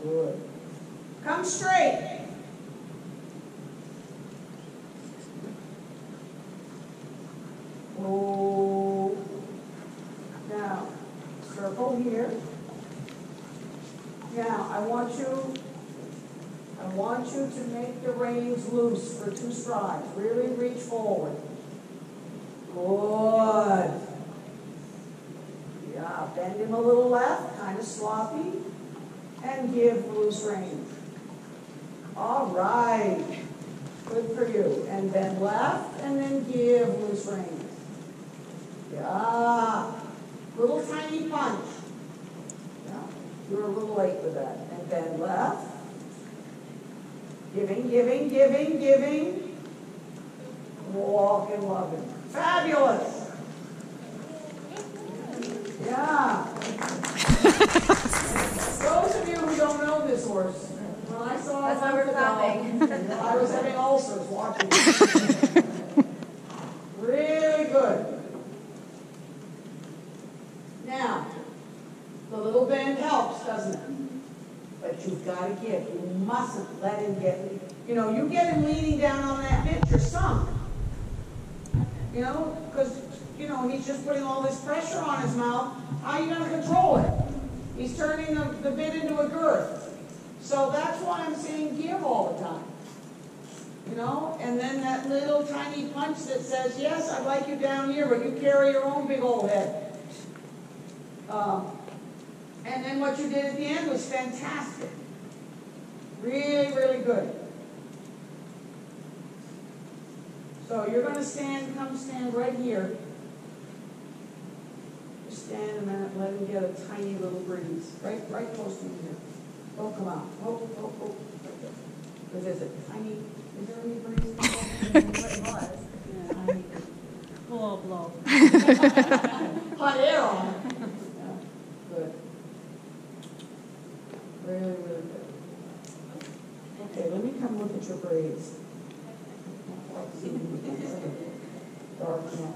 Good. Come straight. Oh. Now, circle here. Now, I want you to make the reins loose for 2 strides. Really reach forward. Good. Yeah, bend him a little left, kind of sloppy, and give loose reins. All right. Good for you. And bend left, and then give loose reins. Yeah. Little tiny punch. Yeah. You're a little late with that. And bend left. Giving, giving, giving, giving. Walking, loving. Fabulous. Yeah. Those of you who don't know this horse, when I saw it, that's why we're clapping. I was having ulcers watching it. Really good. Now, the little bend helps, doesn't it? But you've got to give. You mustn't let him get, you get him leaning down on that bit, you're sunk. Because, he's just putting all this pressure on his mouth. How are you going to control it? He's turning the bit into a girth. So that's why I'm saying give all the time. And then that little tiny punch that says, yes, I'd like you down here, but you carry your own big old head. And then what you did at the end was fantastic. Really, really good. So you're going to come stand right here. Just stand a minute, let him get a tiny little breeze. Right close to you here. Oh, come on. Oh. Right there. What is it? Tiny, is there any breeze? It was. Yeah, tiny. Blow. Hot air on it. Yeah, good. Really, really good. Okay, let me come look at your braids. Dark now.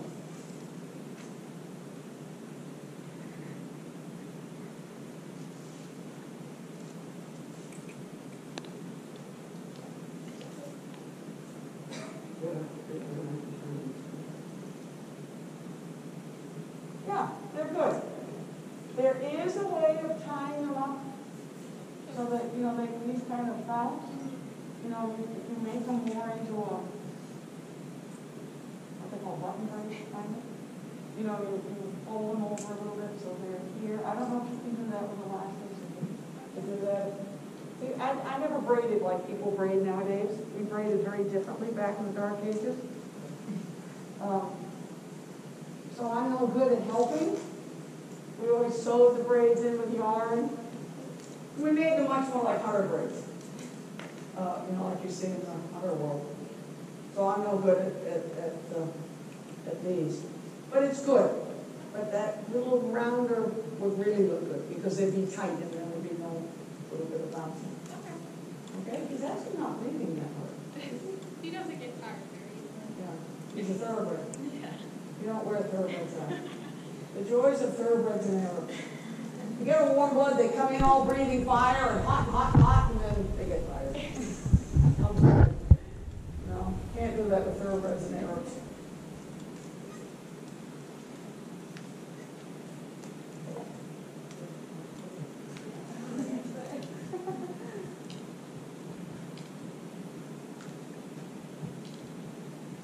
Yeah, they're good. There is a way of tying them up so that, they these kind of fouls, you make them more into what they call button brace, kind of. You fold them over a little bit so they're here. I don't know if you can do that with elastics. To do that. See, I never braided like people braid nowadays. We braided very differently back in the dark ages. So I'm no good at helping. We always sewed the braids in with yarn. We made them much more like hunter braids. Like you see in the hunter world. So I'm no good at these. But it's good. But that little rounder would really look good because they'd be tight and then there'd be no little bit of bouncing. Okay? He's actually not breathing that hard. He doesn't get tired very easily. Yeah. He's a thoroughbred. Yeah. You don't wear thoroughbreds out. The joys of thoroughbreds and Arabs. You get a warm blood, they come in all breathing fire and hot, and then they get tired. I'm sorry. No, can't do that with thoroughbreds and Arabs.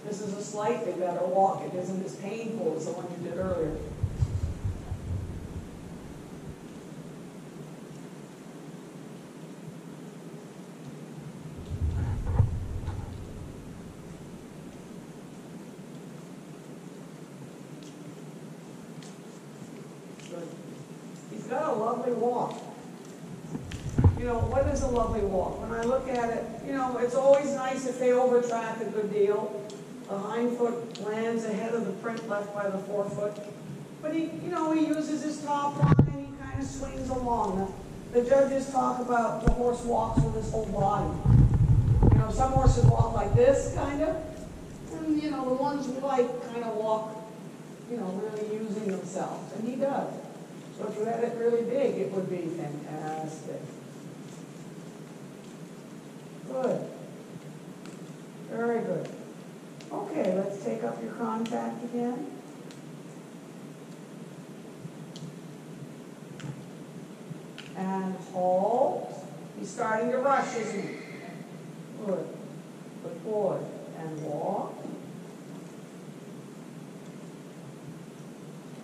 This is a slightly better walk. It isn't as painful as the one you did earlier. Good. He's got a lovely walk. What is a lovely walk? When I look at it, it's always nice if they overtrack a good deal. The hind foot lands ahead of the print left by the forefoot. But he uses his top line and he kind of swings along. The judges talk about the horse walks with his whole body. Some horses walk like this, kind of. And, the ones we like kind of walk, really using themselves. And he does. So if you had it really big, it would be fantastic. contact again. And hold. He's starting to rush, isn't he? Good. Good boy. And walk.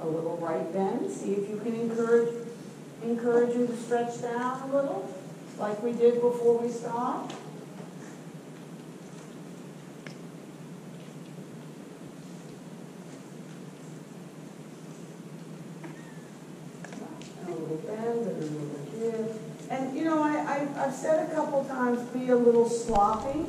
A little right bend. See if you can encourage him to stretch down a little, like we did before we stopped. And a little bend and a little give. And you know, I've said a couple times, be a little sloppy.